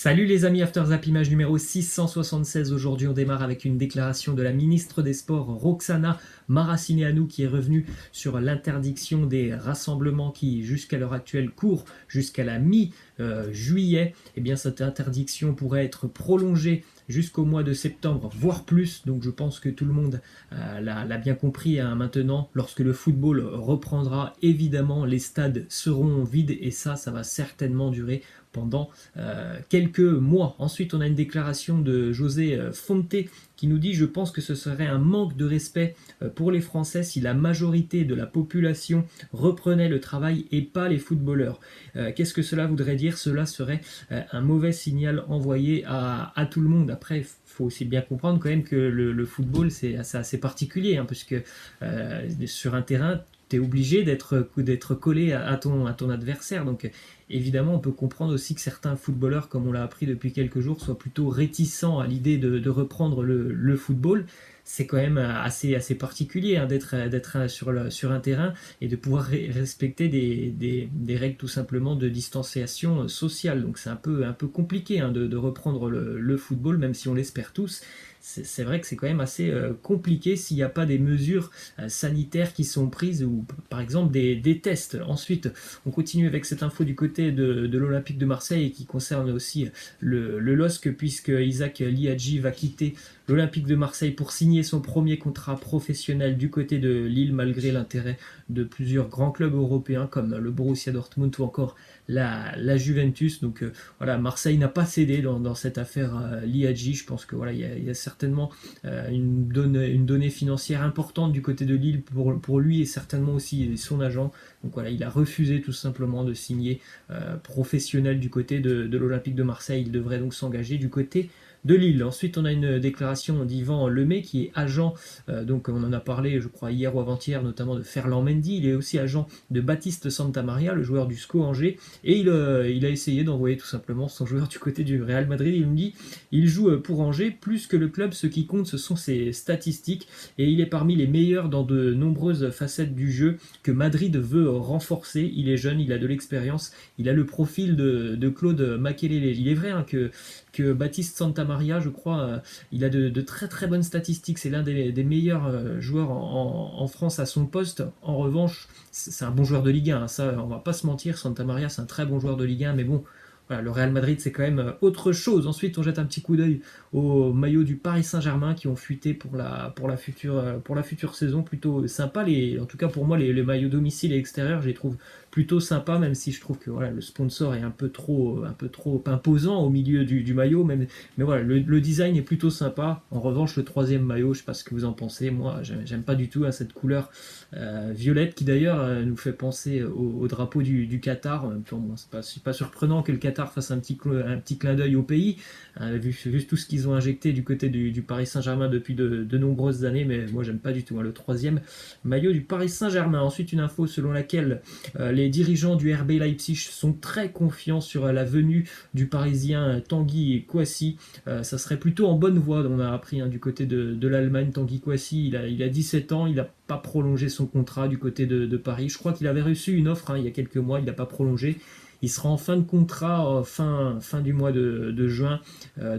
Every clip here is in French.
Salut les amis, After Zap Image numéro 676. Aujourd'hui, on démarre avec une déclaration de la ministre des Sports, Roxana Maracineanu, qui est revenue sur l'interdiction des rassemblements qui, jusqu'à l'heure actuelle, court jusqu'à la mi-juillet. Eh bien, cette interdiction pourrait être prolongée jusqu'au mois de septembre, voire plus. Donc je pense que tout le monde l'a bien compris maintenant. Lorsque le football reprendra, évidemment, les stades seront vides et ça va certainement durer pendant quelques mois. Ensuite, on a une déclaration de José Fonte qui nous dit: je pense que ce serait un manque de respect pour les Français si la majorité de la population reprenait le travail et pas les footballeurs. Qu'est-ce que cela voudrait dire? Cela serait un mauvais signal envoyé à tout le monde. Après, il faut aussi bien comprendre quand même que le football, c'est assez particulier, puisque sur un terrain, tu es obligé d'être collé à ton adversaire. Donc évidemment, on peut comprendre aussi que certains footballeurs, comme on l'a appris depuis quelques jours, soient plutôt réticents à l'idée de reprendre le football. C'est quand même assez particulier d'être sur un terrain et de pouvoir respecter des règles tout simplement de distanciation sociale. Donc c'est un peu compliqué de reprendre le football, même si on l'espère tous. C'est vrai que c'est quand même assez compliqué s'il n'y a pas des mesures sanitaires qui sont prises ou par exemple des tests. Ensuite, on continue avec cette info du côté de l'Olympique de Marseille et qui concerne aussi le LOSC, puisque Isaac Liadji va quitter l'Olympique de Marseille pour signer son premier contrat professionnel du côté de Lille, malgré l'intérêt de plusieurs grands clubs européens comme le Borussia Dortmund ou encore la Juventus. Donc voilà, Marseille n'a pas cédé dans cette affaire Liadji. Je pense que voilà, il y a certainement une donnée financière importante du côté de Lille pour lui et certainement aussi son agent. Donc voilà, il a refusé tout simplement de signer professionnel du côté de l'Olympique de Marseille. Il devrait donc s'engager du côté de Lille. Ensuite, on a une déclaration d'Yvan Lemay, qui est agent, donc on en a parlé, je crois, hier ou avant-hier, notamment de Ferland Mendy. Il est aussi agent de Baptiste Santamaria, le joueur du SCO Angers, et il a essayé d'envoyer tout simplement son joueur du côté du Real Madrid. Il me dit: il joue pour Angers plus que le club, ce qui compte, ce sont ses statistiques, et il est parmi les meilleurs dans de nombreuses facettes du jeu que Madrid veut renforcer. Il est jeune, il a de l'expérience, il a le profil de Claude Makelele. Il est vrai que Baptiste Santamaria, je crois, il a de très très bonnes statistiques. C'est l'un des meilleurs joueurs en France à son poste. En revanche, c'est un bon joueur de Ligue 1. Ça, on va pas se mentir. Santamaria, c'est un très bon joueur de Ligue 1. Mais bon, voilà, le Real Madrid, c'est quand même autre chose. Ensuite, on jette un petit coup d'œil aux maillots du Paris Saint-Germain qui ont fuité pour la future saison. Plutôt sympa. En tout cas, pour moi, les maillots domicile et extérieur, je les trouve plutôt sympa, même si je trouve que voilà, le sponsor est un peu trop imposant au milieu du maillot, mais voilà, le design est plutôt sympa. En revanche, le troisième maillot, je sais pas ce que vous en pensez, moi j'aime pas du tout cette couleur violette qui d'ailleurs nous fait penser au drapeau du Qatar. En même temps, bon, c'est pas surprenant que le Qatar fasse un petit clin d'œil au pays, vu tout ce qu'ils ont injecté du côté du Paris Saint-Germain depuis de nombreuses années, mais moi j'aime pas du tout le troisième maillot du Paris Saint-Germain. Ensuite, une info selon laquelle les dirigeants du RB Leipzig sont très confiants sur la venue du Parisien Tanguy Kouassi. Ça serait plutôt en bonne voie, on a appris du côté de l'Allemagne. Tanguy Kouassi, il a 17 ans, il n'a pas prolongé son contrat du côté de Paris. Je crois qu'il avait reçu une offre il y a quelques mois, il n'a pas prolongé. Il sera en fin de contrat fin du mois de juin.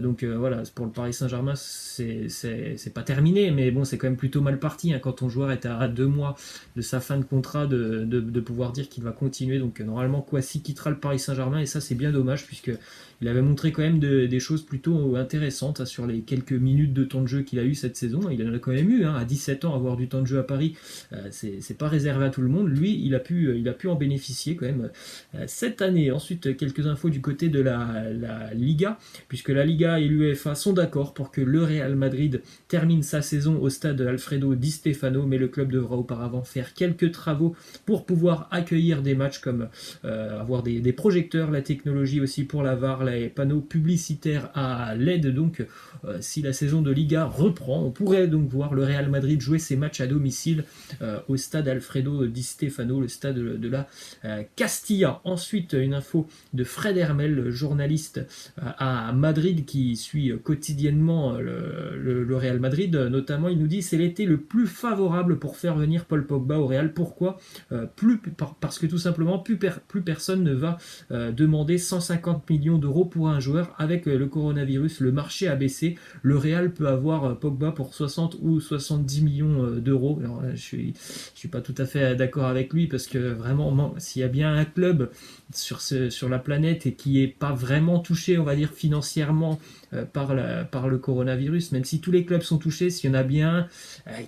Donc voilà, pour le Paris Saint-Germain, c'est pas terminé, mais bon, c'est quand même plutôt mal parti quand ton joueur est à 2 mois de sa fin de contrat de pouvoir dire qu'il va continuer. Donc normalement, Kouassi quittera le Paris Saint-Germain et ça, c'est bien dommage puisque il avait montré quand même des choses plutôt intéressantes sur les quelques minutes de temps de jeu qu'il a eu cette saison. Il en a quand même eu, à 17 ans, avoir du temps de jeu à Paris, c'est pas réservé à tout le monde. Lui, il a pu en bénéficier quand même cette année. Ensuite, quelques infos du côté de la Liga, puisque la Liga et l'UEFA sont d'accord pour que le Real Madrid termine sa saison au stade Alfredo Di Stefano, mais le club devra auparavant faire quelques travaux pour pouvoir accueillir des matchs comme avoir des projecteurs, la technologie aussi pour la VAR, les panneaux publicitaires à LED. Donc si la saison de Liga reprend, on pourrait donc voir le Real Madrid jouer ses matchs à domicile au stade Alfredo Di Stefano, le stade de la Castilla. Ensuite, une info de Fred Hermel, journaliste à Madrid qui suit quotidiennement le Real Madrid. Notamment, il nous dit c'est l'été le plus favorable pour faire venir Paul Pogba au Real. Pourquoi? Parce que tout simplement, plus personne ne va demander 150 millions d'euros pour un joueur. Avec le coronavirus, le marché a baissé. Le Real peut avoir Pogba pour 60 ou 70 millions d'euros. Alors, je suis pas tout à fait d'accord avec lui parce que vraiment, s'il y a bien un club sur la planète et qui est pas vraiment touché, on va dire financièrement par le coronavirus, même si tous les clubs sont touchés, s'il y en a bien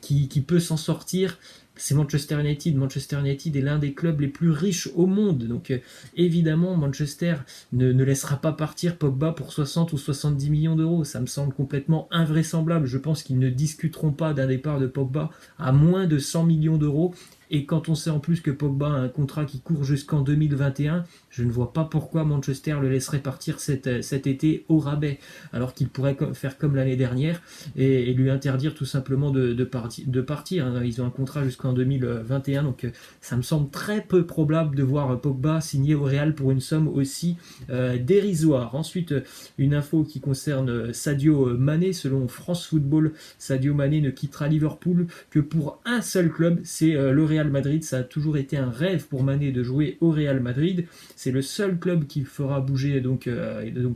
qui peut s'en sortir, c'est Manchester United. Manchester United est l'un des clubs les plus riches au monde. Donc évidemment, Manchester ne laissera pas partir Pogba pour 60 ou 70 millions d'euros. Ça me semble complètement invraisemblable. Je pense qu'ils ne discuteront pas d'un départ de Pogba à moins de 100 millions d'euros. Et quand on sait en plus que Pogba a un contrat qui court jusqu'en 2021, je ne vois pas pourquoi Manchester le laisserait partir cet été au rabais, alors qu'il pourrait faire comme l'année dernière et lui interdire tout simplement de partir. Ils ont un contrat jusqu'en 2021, donc ça me semble très peu probable de voir Pogba signer au Real pour une somme aussi dérisoire. Ensuite, une info qui concerne Sadio Mané. Selon France Football, Sadio Mané ne quittera Liverpool que pour un seul club, c'est le Real Madrid. Ça a toujours été un rêve pour Mané de jouer au Real Madrid. C'est le seul club qui fera bouger donc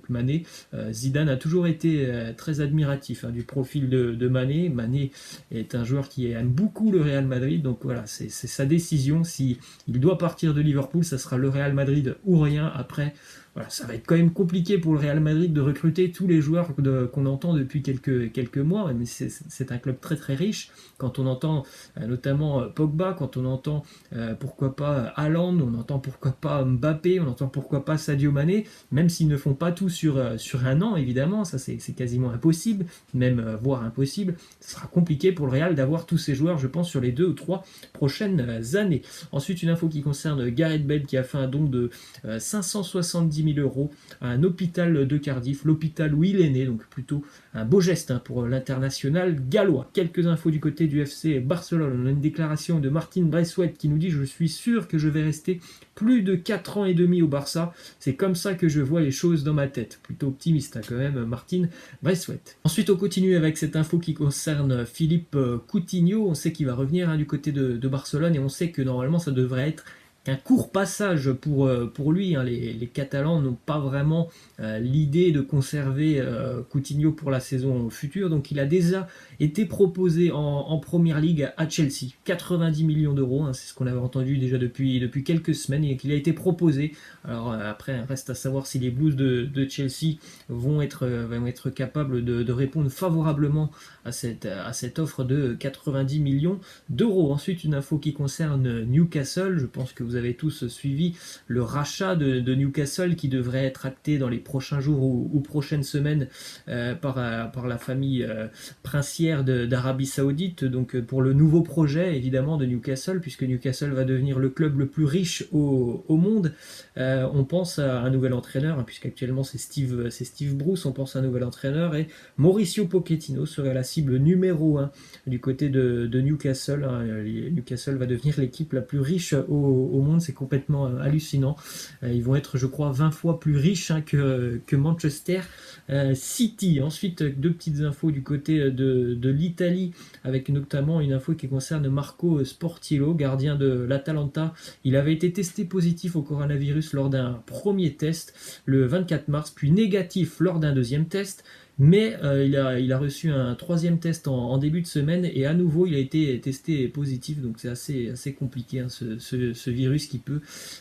Mané. Zidane a toujours été très admiratif du profil de Mané. Mané est un joueur qui aime beaucoup le Real Madrid, donc voilà, c'est sa décision. Si il doit partir de Liverpool, ça sera le Real Madrid ou rien. Après, voilà, ça va être quand même compliqué pour le Real Madrid de recruter tous les joueurs qu'on entend depuis quelques mois, mais c'est un club très très riche. Quand on entend notamment Pogba, quand on entend pourquoi pas Haaland, on entend pourquoi pas Mbappé, on entend pourquoi pas Sadio Mané, même s'ils ne font pas tout sur un an, évidemment, ça c'est quasiment impossible, même voire impossible. Ce sera compliqué pour le Real d'avoir tous ces joueurs, je pense, sur les 2 ou 3 prochaines années. Ensuite, une info qui concerne Gareth Bale qui a fait un don de 570 000 euros à un hôpital de Cardiff, l'hôpital où il est né, donc plutôt un beau geste pour l'international gallois. Quelques infos du côté du FC Barcelone. On a une déclaration de Martin Braithwaite qui nous dit « Je suis sûr que je vais rester plus de 4 ans et demi au Barça. C'est comme ça que je vois les choses dans ma tête. » Plutôt optimiste quand même, Martin Braithwaite. Ensuite, on continue avec cette info qui concerne Philippe Coutinho. On sait qu'il va revenir du côté de Barcelone et on sait que normalement ça devrait être un court passage pour lui. Les Catalans n'ont pas vraiment l'idée de conserver Coutinho pour la saison future, donc il a déjà été proposé en Première Ligue à Chelsea, 90 millions d'euros, c'est ce qu'on avait entendu déjà depuis quelques semaines, et qu'il a été proposé. Alors après, reste à savoir si les Blues de Chelsea vont être capables de répondre favorablement à cette offre de 90 millions d'euros. Ensuite, une info qui concerne Newcastle. Je pense que vous avez tous suivi le rachat de Newcastle qui devrait être acté dans les prochains jours ou prochaines semaines par la famille princière d'Arabie Saoudite, donc pour le nouveau projet évidemment de Newcastle, puisque Newcastle va devenir le club le plus riche au monde. On pense à un nouvel entraîneur, puisqu'actuellement c'est Steve Bruce, on pense à un nouvel entraîneur, et Mauricio Pochettino serait la cible numéro 1 du côté de Newcastle. Newcastle va devenir l'équipe la plus riche au monde, c'est complètement hallucinant. Ils vont être, je crois, 20 fois plus riches que Manchester City. Ensuite, 2 petites infos du côté de l'Italie, avec notamment une info qui concerne Marco Sportiello, gardien de l'Atalanta. Il avait été testé positif au coronavirus lors d'un premier test le 24 mars, puis négatif lors d'un deuxième test. Mais il a reçu un 3e test en début de semaine et à nouveau il a été testé positif, donc c'est assez compliqué ce virus qui peut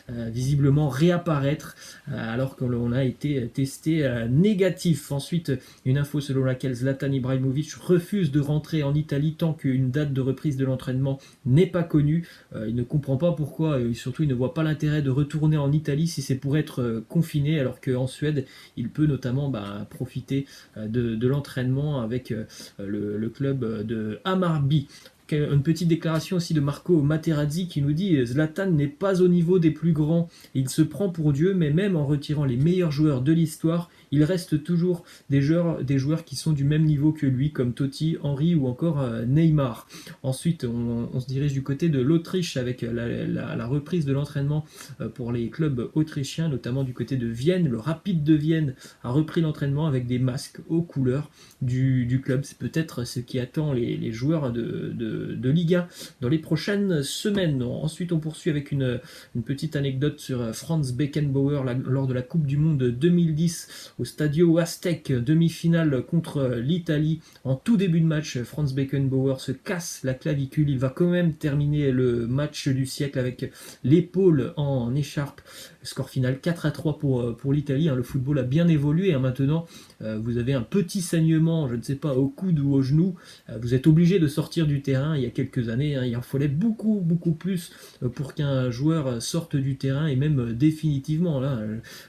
visiblement réapparaître alors qu'on a été testé négatif. Ensuite, une info selon laquelle Zlatan Ibrahimovic refuse de rentrer en Italie tant qu'une date de reprise de l'entraînement n'est pas connue. Il ne comprend pas pourquoi, et surtout il ne voit pas l'intérêt de retourner en Italie si c'est pour être confiné, alors qu'en Suède il peut notamment profiter de l'entraînement avec le club de Hammarby. Une petite déclaration aussi de Marco Materazzi qui nous dit « Zlatan n'est pas au niveau des plus grands, il se prend pour Dieu, mais même en retirant les meilleurs joueurs de l'histoire, il reste toujours des joueurs qui sont du même niveau que lui, comme Totti, Henry ou encore Neymar. Ensuite, on se dirige du côté de l'Autriche avec la reprise de l'entraînement pour les clubs autrichiens, notamment du côté de Vienne. Le Rapide de Vienne a repris l'entraînement avec des masques aux couleurs du club. C'est peut-être ce qui attend les joueurs de Ligue 1 dans les prochaines semaines. Ensuite, on poursuit avec une petite anecdote sur Franz Beckenbauer lors de la Coupe du Monde 2010 au Stadio Aztec, demi-finale contre l'Italie. En tout début de match, Franz Beckenbauer se casse la clavicule. Il va quand même terminer le match du siècle avec l'épaule en écharpe. Score final 4-3 pour l'Italie. Le football a bien évolué. Maintenant, vous avez un petit saignement, je ne sais pas, au coude ou au genou. Vous êtes obligé de sortir du terrain. Il y a quelques années, il en fallait beaucoup plus pour qu'un joueur sorte du terrain et même définitivement. Là,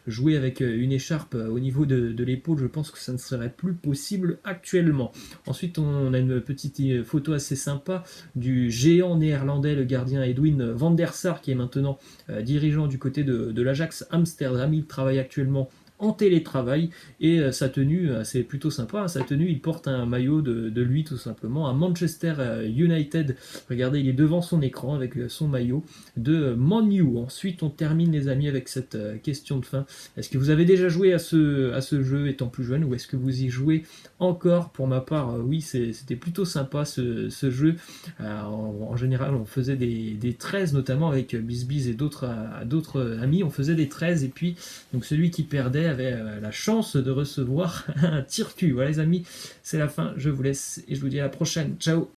jouer avec une écharpe au niveau de l'épaule, je pense que ça ne serait plus possible actuellement. Ensuite, on a une petite photo assez sympa du géant néerlandais, le gardien Edwin van der Sar, qui est maintenant dirigeant du côté de l'Ajax Amsterdam. Il travaille actuellement en télétravail et sa tenue, c'est plutôt sympa, sa tenue, il porte un maillot de lui tout simplement à Manchester United. Regardez, il est devant son écran avec son maillot de Man U. Ensuite, on termine les amis avec cette question de fin. Est-ce que vous avez déjà joué à ce jeu étant plus jeune ou est-ce que vous y jouez encore? Pour ma part, oui, c'était plutôt sympa ce jeu. En général, on faisait des 13 notamment avec Bisbiz et d'autres amis. On faisait des 13 et puis donc celui qui perdait avait la chance de recevoir un tire-cul. Voilà les amis, c'est la fin, je vous laisse et je vous dis à la prochaine. Ciao.